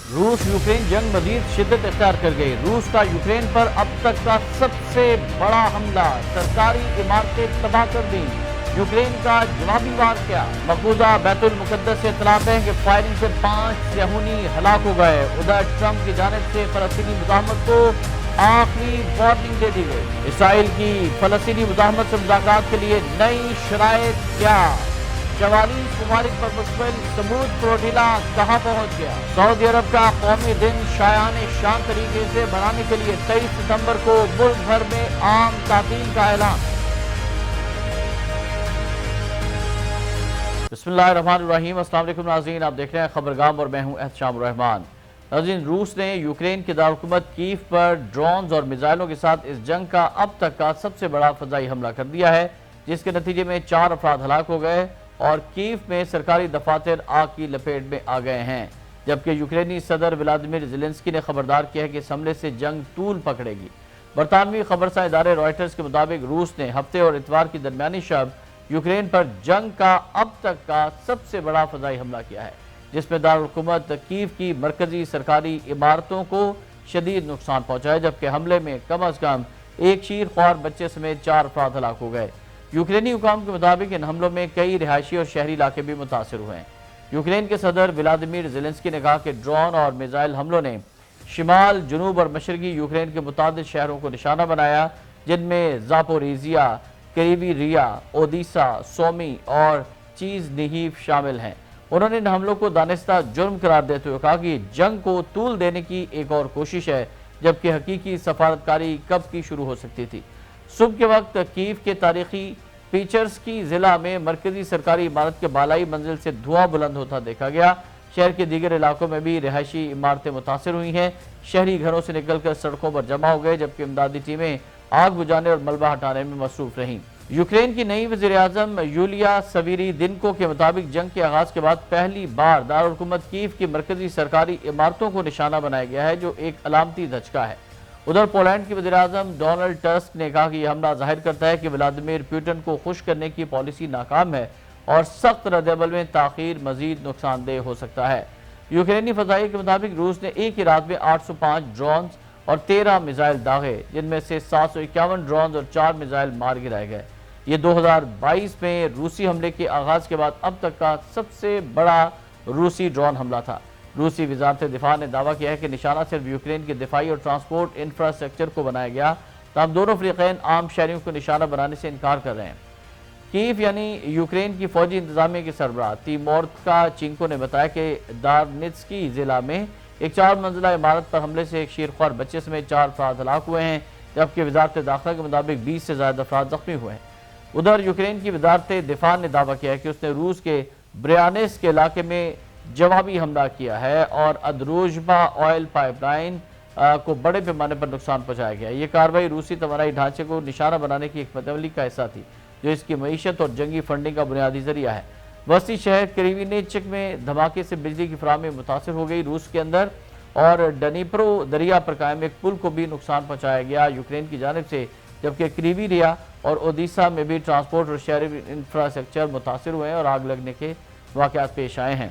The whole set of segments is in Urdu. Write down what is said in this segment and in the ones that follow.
روس یوکرین جنگ مزید شدت اختیار کر گئی۔ روس کا یوکرین پر اب تک کا سب سے بڑا حملہ، سرکاری عمارتیں تباہ کر دیں۔ یوکرین کا جوابی وار کیا؟ مقبوضہ بیت المقدس سے اطلاعات ہیں کہ فائرنگ سے 5 صہیونی ہلاک ہو گئے۔ ادھر ٹرمپ کی جانب سے فلسطینی مزاحمت کو آخری وارننگ دے دی گئی۔ اسرائیل کی فلسطینی مزاحمت سے مذاکرات کے لیے نئی شرائط کیا؟ 44 ممالک پر مشتمل ثبوت فلوٹیلا کہاں پہنچ گیا؟ سعودی عرب کا قومی دن شایان شان طریقے سے منانے کے لیے 23 ستمبر کو ملک بھر میں عام تعطیل کا اعلان۔ بسم اللہ الرحمن الرحیم، السلام علیکم ناظرین، آپ دیکھ رہے ہیں خبرگام اور میں ہوں احتشام الرحمان۔ ناظرین، روس نے یوکرین کے دارالحکومت کیف پر ڈرونز اور میزائلوں کے ساتھ اس جنگ کا اب تک کا سب سے بڑا فضائی حملہ کر دیا ہے، جس کے نتیجے میں 4 افراد ہلاک ہو گئے اور کیف میں سرکاری دفاتر آگ کی لپیٹ میں آ گئے ہیں، جبکہ یوکرینی صدر ولادیمیر زیلنسکی نے خبردار کیا ہے کہ اس حملے سے جنگ طول پکڑے گی۔ برطانوی خبرساں ادارے رائٹرز کے مطابق روس نے ہفتے اور اتوار کی درمیانی شب یوکرین پر جنگ کا اب تک کا سب سے بڑا فضائی حملہ کیا ہے، جس میں دارالحکومت کیف کی مرکزی سرکاری عمارتوں کو شدید نقصان پہنچا ہے، جبکہ حملے میں کم از کم ایک شیر خوار بچے سمیت 4 افراد ہلاک ہو گئے۔ یوکرینی حکام کے مطابق ان حملوں میں کئی رہائشی اور شہری علاقے بھی متاثر ہوئے ہیں۔ یوکرین کے صدر ولادیمیر زیلنسکی نے کہا کہ ڈرون اور میزائل حملوں نے شمال، جنوب اور مشرقی یوکرین کے متعدد شہروں کو نشانہ بنایا، جن میں زاپوریزیا، کریوی اودیسا، سومی اور چیز نیہیف شامل ہیں۔ انہوں نے ان حملوں کو دانستہ جرم قرار دیتے ہوئے کہا کہ یہ جنگ کو طول دینے کی ایک اور کوشش ہے، جبکہ حقیقی سفارتکاری کب کی شروع ہو سکتی تھی۔ صبح کے وقت کیف کے تاریخی پیچرسکی ضلع میں مرکزی سرکاری عمارت کے بالائی منزل سے دھواں بلند ہوتا دیکھا گیا۔ شہر کے دیگر علاقوں میں بھی رہائشی عمارتیں متاثر ہوئی ہیں۔ شہری گھروں سے نکل کر سڑکوں پر جمع ہو گئے، جبکہ امدادی ٹیمیں آگ بجھانے اور ملبہ ہٹانے میں مصروف رہیں۔ یوکرین کی نئی وزیر اعظم یولیا سویریدینکو کے مطابق جنگ کے آغاز کے بعد پہلی بار دارالحکومت کیف کی مرکزی سرکاری عمارتوں کو نشانہ بنایا گیا ہے، جو ایک علامتی دھچکا ہے۔ ادھر پولینڈ کے وزیر اعظم ڈونلڈ ٹسک نے کہا کہ یہ حملہ ظاہر کرتا ہے کہ ولادیمیر پوٹن کو خوش کرنے کی پالیسی ناکام ہے اور سخت ردعمل میں تاخیر مزید نقصان دہ ہو سکتا ہے۔ یوکرینی فضائیہ کے مطابق روس نے ایک ہی رات میں 805 ڈرونز اور 13 میزائل داغے، جن میں سے 751 ڈرونز اور 4 میزائل مار گرائے گئے۔ یہ 2022 میں روسی حملے کے آغاز کے بعد اب تک کا سب سے بڑا روسی ڈرون حملہ تھا۔ روسی وزارت دفاع نے دعویٰ کیا ہے کہ نشانہ صرف یوکرین کے دفاعی اور ٹرانسپورٹ انفراسٹرکچر کو بنایا گیا، تاہم دونوں فریقین عام شہریوں کو نشانہ بنانے سے انکار کر رہے ہیں۔ کیف یعنی یوکرین کی فوجی انتظامیہ کے سربراہ تیمورتکا چینکو نے بتایا کہ دارنیتسکی ضلع میں ایک 4 منزلہ عمارت پر حملے سے ایک شیرخوار بچے سمیت 4 افراد ہلاک ہوئے ہیں، جبکہ وزارت داخلہ کے مطابق 20 سے زائد افراد زخمی ہوئے ہیں۔ ادھر یوکرین کی وزارت دفاع نے دعویٰ کیا ہے کہ اس نے روس کے بریانسک کے علاقے میں جوابی حملہ کیا ہے اور ادروژبا آئل پائپ لائن کو بڑے پیمانے پر نقصان پہنچایا گیا۔ یہ کارروائی روسی توانائی ڈھانچے کو نشانہ بنانے کی حکمت عملی کا حصہ تھی، جو اس کی معیشت اور جنگی فنڈنگ کا بنیادی ذریعہ ہے۔ وسطی شہر کریوینیچک میں دھماکے سے بجلی کی فراہمی متاثر ہو گئی۔ روس کے اندر اور ڈنیپرو دریا پر قائم ایک پل کو بھی نقصان پہنچایا گیا یوکرین کی جانب سے، جبکہ کریوی اور اودیسا میں بھی ٹرانسپورٹ اور شہری انفراسٹرکچر متاثر ہوئے ہیں اور آگ لگنے کے واقعات پیش آئے ہیں۔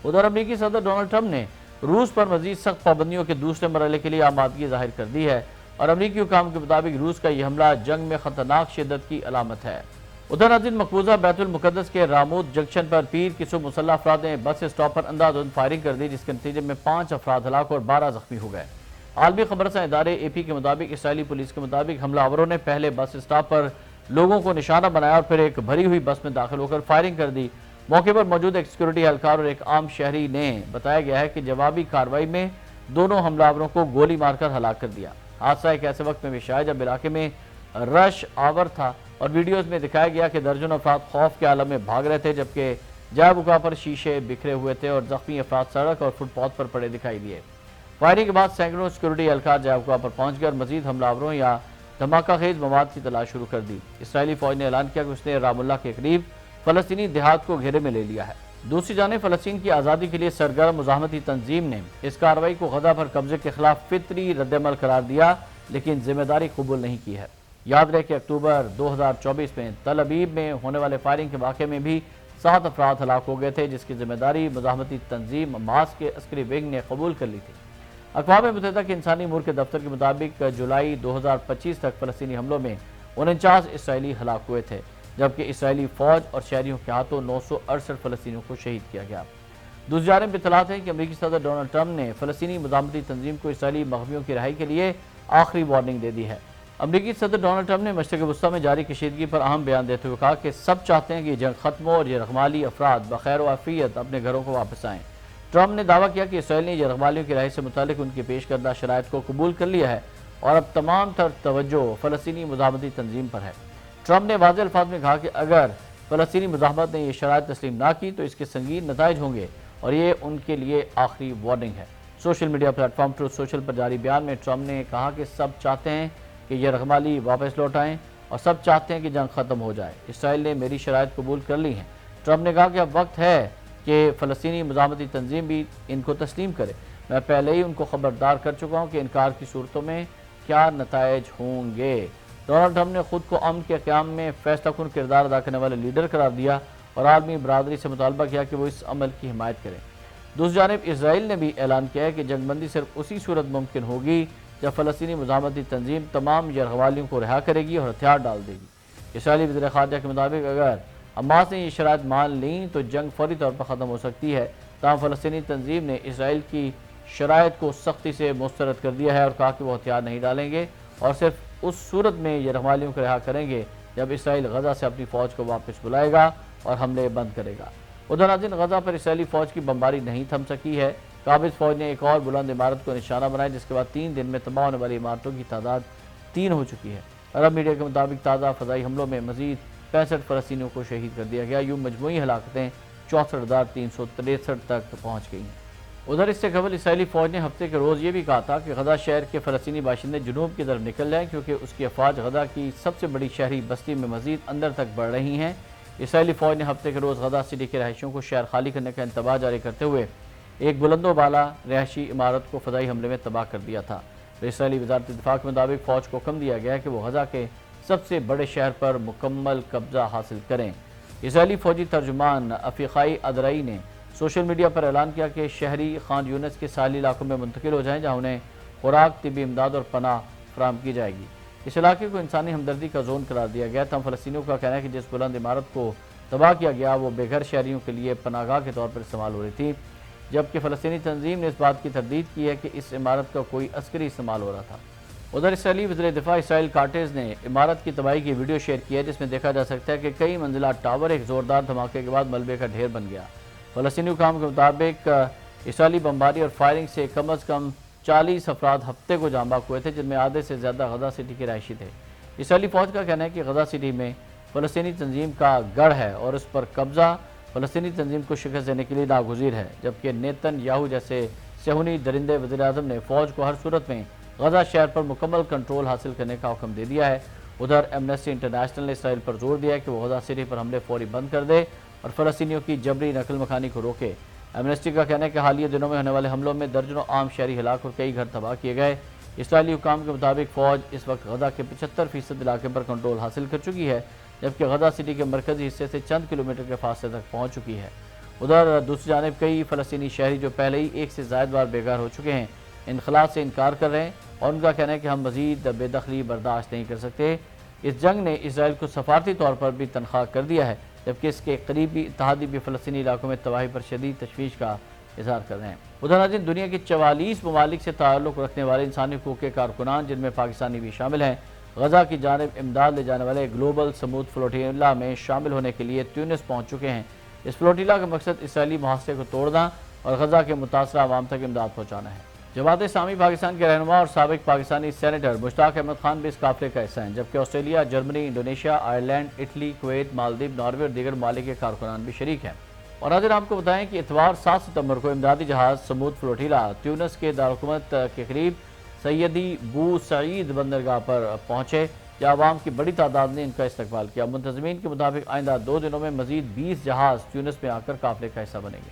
ادھر امریکی صدر ڈونلڈ ٹرمپ نے روس پر مزید سخت پابندیوں کے دوسرے مرحلے کے لیے آمادگی ظاہر کر دی ہے اور امریکی حکام کے مطابق روس کا یہ حملہ جنگ میں خطرناک شدت کی علامت ہے۔ ادھر ناظرین، مقبوضہ بیت المقدس کے راموت جنکشن پر پیر کی صبح مسلح افراد نے بس اسٹاپ پر اندھادھند فائرنگ کر دی، جس کے نتیجے میں 5 افراد ہلاک اور 12 زخمی ہو گئے۔ عالمی خبرساں ادارے اے پی کے مطابق اسرائیلی پولیس کے مطابق حملہ آوروں نے پہلے بس اسٹاپ پر لوگوں کو نشانہ بنایا اور پھر ایک بھری ہوئی بس میں داخل ہو کر فائرنگ کر دی۔ موقع پر موجود ایک سیکورٹی اہلکار اور ایک عام شہری نے بتایا گیا ہے کہ جوابی کارروائی میں دونوں حملہ آوروں کو گولی مار کر ہلاک کر دیا۔ حادثہ ایک ایسے وقت میں پیش آیا جب علاقے میں رش آور تھا اور ویڈیوز میں دکھایا گیا کہ درجنوں افراد خوف کے عالم میں بھاگ رہے تھے، جبکہ جائے بکا پر شیشے بکھرے ہوئے تھے اور زخمی افراد سڑک اور فٹ پاتھ پر پڑے دکھائی دیے۔ فائرنگ کے بعد سینکڑوں سیکورٹی اہلکار جائے بکا پر پہنچ کر مزید حملہ آوروں یا دھماکہ خیز مواد کی تلاش شروع کر دی۔ اسرائیلی فوج نے اعلان کیا کہ اس نے رام اللہ کے قریب فلسطینی دیہات کو گھیرے میں لے لیا ہے۔ دوسری جانب فلسطین کی آزادی کے لیے سرگرم مزاحمتی تنظیم نے اس کارروائی کو غزہ پر قبضے کے خلاف فطری ردعمل قرار دیا، لیکن ذمہ داری قبول نہیں کی ہے۔ یاد رہے کہ اکتوبر 2024 میں تل ابیب میں ہونے والے فائرنگ کے واقعے میں بھی 7 افراد ہلاک ہو گئے تھے، جس کی ذمہ داری مزاحمتی تنظیم حماس کے عسکری ونگ نے قبول کر لی تھی۔ اقوام متحدہ کے انسانی امور کے دفتر کے مطابق جولائی 2025 تک فلسطینی حملوں میں 49 اسرائیلی ہلاک ہوئے تھے، جبکہ اسرائیلی فوج اور شہریوں کے ہاتھوں 968 فلسطینیوں کو شہید کیا گیا۔ دوسری جانب اطلاعات ہیں کہ امریکی صدر ڈونلڈ ٹرمپ نے فلسطینی مزاحمتی تنظیم کو اسرائیلی مغویوں کی رہائی کے لیے آخری وارننگ دے دی ہے۔ امریکی صدر ڈونلڈ ٹرمپ نے مشرق وسطیٰ میں جاری کشیدگی پر اہم بیان دیتے ہوئے کہا کہ سب چاہتے ہیں کہ یہ جنگ ختم ہو اور یرغمالی افراد بخیر و عافیت اپنے گھروں کو واپس آئیں۔ ٹرمپ نے دعویٰ کیا کہ اسرائیل نے یرغمالیوں کی رہائی سے متعلق ان کی پیش کردہ شرائط کو قبول کر لیا ہے اور اب تمام تر توجہ فلسطینی مزاحمتی تنظیم پر ہے۔ ٹرمپ نے واضح الفاظ میں کہا کہ اگر فلسطینی مزاحمت نے یہ شرائط تسلیم نہ کی تو اس کے سنگین نتائج ہوں گے اور یہ ان کے لیے آخری وارننگ ہے۔ Social media platform Truth Social پر جاری بیان میں ٹرمپ نے کہا کہ سب چاہتے ہیں کہ یرغمالی واپس لوٹ آئیں اور سب چاہتے ہیں کہ جنگ ختم ہو جائے۔ اسرائیل نے میری شرائط قبول کر لی ہیں۔ ٹرمپ نے کہا کہ اب وقت ہے کہ فلسطینی مزاحمتی تنظیم بھی ان کو تسلیم کرے۔ میں پہلے ہی ان کو خبردار کر چکا ہوں کہ انکار کی صورتوں میں کیا نتائج ہوں گے۔ ڈونلڈ ٹرمپ نے خود کو امن کے قیام میں فیصلہ کن کردار ادا کرنے والے لیڈر قرار دیا اور عالمی برادری سے مطالبہ کیا کہ وہ اس عمل کی حمایت کرے۔ دوسری جانب اسرائیل نے بھی اعلان کیا ہے کہ جنگ بندی صرف اسی صورت ممکن ہوگی جب فلسطینی مزاحمتی تنظیم تمام یرغمالیوں کو رہا کرے گی اور ہتھیار ڈال دے گی۔ اسرائیلی وزیر خارجہ کے مطابق اگر حماس نے یہ شرائط مان لیں تو جنگ فوری طور پر ختم ہو سکتی ہے، تاہم فلسطینی تنظیم نے اسرائیل کی شرائط کو سختی سے مسترد کر دیا ہے اور کہا کہ وہ ہتھیار نہیں ڈالیں گے اور صرف اس صورت میں یرغمالیوں کو رہا کریں گے جب اسرائیل غزہ سے اپنی فوج کو واپس بلائے گا اور حملے بند کرے گا۔ ادھر ناظرین، غزہ پر اسرائیلی فوج کی بمباری نہیں تھم سکی ہے۔ قابض فوج نے ایک اور بلند عمارت کو نشانہ بنایا، جس کے بعد 3 دن میں تباہ ہونے والی عمارتوں کی تعداد 3 ہو چکی ہے۔ عرب میڈیا کے مطابق تازہ فضائی حملوں میں مزید 65 فلسطینیوں کو شہید کر دیا گیا۔ یوں مجموعی ہلاکتیں 64,363 تک پہنچ گئی ہیں۔ ادھر اس سے قبل اسرائیلی فوج نے ہفتے کے روز یہ بھی کہا تھا کہ غزہ شہر کے فلسطینی باشندے جنوب کی طرف نکل جائیں کیونکہ اس کی افواج غزہ کی سب سے بڑی شہری بستی میں مزید اندر تک بڑھ رہی ہیں۔ اسرائیلی فوج نے ہفتے کے روز غزہ سٹی کے رہائشیوں کو شہر خالی کرنے کا انتباہ جاری کرتے ہوئے ایک بلند و بالا رہائشی عمارت کو فضائی حملے میں تباہ کر دیا تھا۔ اسرائیلی وزارت دفاع کے مطابق فوج کو حکم دیا گیا کہ وہ غزہ کے سب سے بڑے شہر پر مکمل قبضہ حاصل کریں۔ اسرائیلی فوجی ترجمان افیقائی ادرائی نے سوشل میڈیا پر اعلان کیا کہ شہری خان یونس کے ساحلی علاقوں میں منتقل ہو جائیں جہاں انہیں خوراک، طبی امداد اور پناہ فراہم کی جائے گی۔ اس علاقے کو انسانی ہمدردی کا زون قرار دیا گیا تھا۔ فلسطینیوں کا کہنا ہے کہ جس بلند عمارت کو تباہ کیا گیا وہ بے گھر شہریوں کے لیے پناہ گاہ کے طور پر استعمال ہو رہی تھی، جبکہ فلسطینی تنظیم نے اس بات کی تردید کی ہے کہ اس عمارت کا کوئی عسکری استعمال ہو رہا تھا۔ ادھر اسرائیلی وزیر دفاع اسرائیل کارٹیز نے عمارت کی تباہی کی ویڈیو شیئر کی ہے، جس میں دیکھا جا سکتا ہے کہ کئی منزلہ ٹاور ایک زوردار دھماکے کے بعد ملبے کا ڈھیر بن گیا۔ فلسطینی حکام کے مطابق اسرائیلی بمباری اور فائرنگ سے کم از کم 40 افراد ہفتے کو جاں بحق ہوئے تھے، جن میں آدھے سے زیادہ غزہ سٹی کے رہائشی تھے۔ اسرائیلی فوج کا کہنا ہے کہ غزہ سٹی میں فلسطینی تنظیم کا گڑھ ہے اور اس پر قبضہ فلسطینی تنظیم کو شکست دینے کے لیے ناگزیر ہے، جبکہ نیتن یاہو جیسے صہیونی درندے وزیر اعظم نے فوج کو ہر صورت میں غزہ شہر پر مکمل کنٹرول حاصل کرنے کا حکم دے دیا ہے۔ ادھر ایمنسٹی انٹرنیشنل نے اسرائیل پر زور دیا ہے کہ وہ غزہ سٹی پر حملے فوری بند کر دے اور فلسطینیوں کی جبری نقل مکانی کو روکے۔ ایمنسٹی کا کہنا ہے کہ حالیہ دنوں میں ہونے والے حملوں میں درجنوں عام شہری ہلاک اور کئی گھر تباہ کیے گئے۔ اسرائیلی حکام کے مطابق فوج اس وقت غزہ کے 75% علاقے پر کنٹرول حاصل کر چکی ہے، جبکہ غزہ سٹی کے مرکزی حصے سے چند کلومیٹر کے فاصلے تک پہنچ چکی ہے۔ ادھر دوسری جانب کئی فلسطینی شہری جو پہلے ہی 1 سے زائد بار بے گھر ہو چکے ہیں انخلاء سے انکار کر رہے ہیں اور ان کا کہنا ہے کہ ہم مزید بے دخلی برداشت نہیں کر سکتے۔ اس جنگ نے اسرائیل کو سفارتی طور پر بھی تنخواہ کر دیا ہے، جبکہ اس کے قریبی اتحادی بھی فلسطینی علاقوں میں تباہی پر شدید تشویش کا اظہار کر رہے ہیں۔ ادھر ناظرین، دنیا کے 44 ممالک سے تعلق رکھنے والے انسانی حقوق کے کارکنان، جن میں پاکستانی بھی شامل ہیں، غزہ کی جانب امداد لے جانے والے گلوبل سمود فلوٹیلا میں شامل ہونے کے لیے تیونس پہنچ چکے ہیں۔ اس فلوٹیلا کا مقصد اسرائیلی محاصرے کو توڑنا اور غزہ کے متاثرہ عوام تک امداد پہنچانا ہے۔ جماعت اسلامی پاکستان کے رہنما اور سابق پاکستانی سینیٹر مشتاق احمد خان بھی اس قافلے کا حصہ ہیں، جبکہ Australia, Germany, Indonesia, Ireland, Italy, Kuwait, Maldives, Norway اور دیگر ممالک کے کارکنان بھی شریک ہیں۔ اور ناظرین، آپ کو بتائیں کہ اتوار 7 ستمبر کو امدادی جہاز سمود فلوٹیلا تیونس کے دارالحکومت کے قریب سیدی بو سعید بندرگاہ پر پہنچے، جہاں عوام کی بڑی تعداد نے ان کا استقبال کیا۔ منتظمین کے مطابق آئندہ 2 دنوں میں مزید 20 جہاز تیونس میں آ کر قافلے کا حصہ بنیں گے۔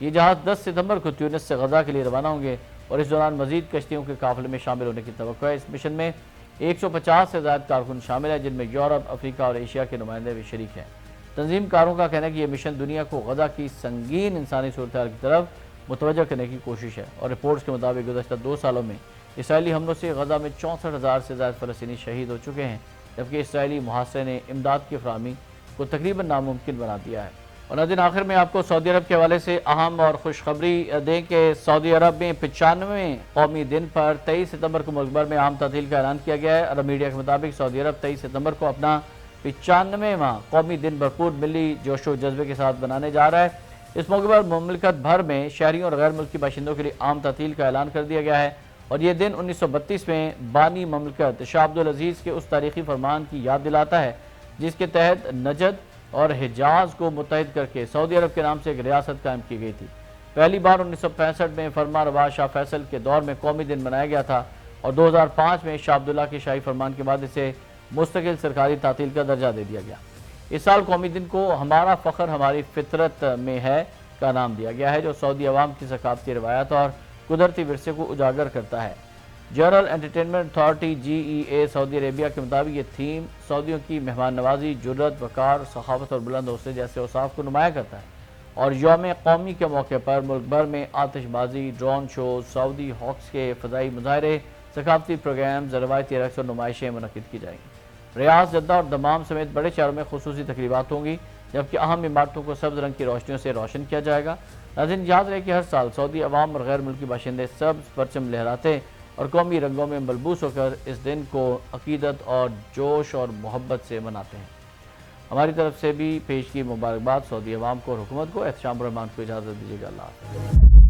یہ جہاز 10 ستمبر کو تیونس سے غزہ کے لیے روانہ ہوں گے اور اس دوران مزید کشتیوں کے قافلے میں شامل ہونے کی توقع ہے۔ اس مشن میں 150 سے زائد کارکن شامل ہیں، جن میں یورپ، افریقہ اور ایشیا کے نمائندے بھی شریک ہیں۔ تنظیم کاروں کا کہنا ہے کہ یہ مشن دنیا کو غزہ کی سنگین انسانی صورتحال کی طرف متوجہ کرنے کی کوشش ہے، اور رپورٹس کے مطابق گزشتہ 2 سالوں میں اسرائیلی حملوں سے غزہ میں 64,000 سے زائد فلسطینی شہید ہو چکے ہیں، جبکہ اسرائیلی محاصرے نے امداد کی فراہمی کو تقریباً ناممکن بنا دیا ہے۔ اور ناظرین، آخر میں آپ کو سعودی عرب کے حوالے سے اہم اور خوشخبری دیں کہ سعودی عرب میں 95ویں قومی دن پر 23 ستمبر کو ملک بھر میں عام تعطیل کا اعلان کیا گیا ہے۔ عرب میڈیا کے مطابق سعودی عرب 23 ستمبر کو اپنا 95واں قومی دن بھرپور ملی جوش و جذبے کے ساتھ منانے جا رہا ہے۔ اس موقع پر مملکت بھر میں شہریوں اور غیر ملکی باشندوں کے لیے عام تعطیل کا اعلان کر دیا گیا ہے، اور یہ دن 1932 میں بانی مملکت شاہ عبدالعزیز کے اس تاریخی فرمان کی یاد دلاتا ہے جس کے تحت نجد اور حجاز کو متحد کر کے سعودی عرب کے نام سے ایک ریاست قائم کی گئی تھی۔ پہلی بار 1965 میں فرما روا شاہ فیصل کے دور میں قومی دن منایا گیا تھا، اور 2005 میں شاہ عبداللہ کے شاہی فرمان کے بعد اسے مستقل سرکاری تعطیل کا درجہ دے دیا گیا۔ اس سال قومی دن کو ہمارا فخر ہماری فطرت میں ہے کا نام دیا گیا ہے، جو سعودی عوام کی ثقافتی روایات اور قدرتی ورثے کو اجاگر کرتا ہے۔ جنرل انٹرٹینمنٹ اتھارٹی GEA سعودی عربیہ کے مطابق یہ تھیم سعودیوں کی مہمان نوازی، جرأت، وقار، سخاوت اور بلند حوصلے جیسے اوصاف کو نمایاں کرتا ہے، اور یوم قومی کے موقع پر ملک بھر میں آتش بازی، ڈرون شوز، سعودی ہاکس کے فضائی مظاہرے، ثقافتی پروگرامز، روایتی رقص اور نمائشیں منعقد کی جائیں گی۔ ریاض، جدہ اور دمام سمیت بڑے شہروں میں خصوصی تقریبات ہوں گی، جبکہ اہم عمارتوں کو سبز رنگ کی روشنیوں سے روشن کیا جائے گا۔ ناظرین، یاد رہے کہ ہر سال سعودی عوام اور غیر ملکی باشندے سبز پرچم لہراتے اور قومی رنگوں میں ملبوس ہو کر اس دن کو عقیدت اور جوش اور محبت سے مناتے ہیں۔ ہماری طرف سے بھی پیش کی مبارکباد سعودی عوام کو اور حکومت کو۔ احتشام الرحمان کو اجازت دیجیے گا۔ اللہ حافظ۔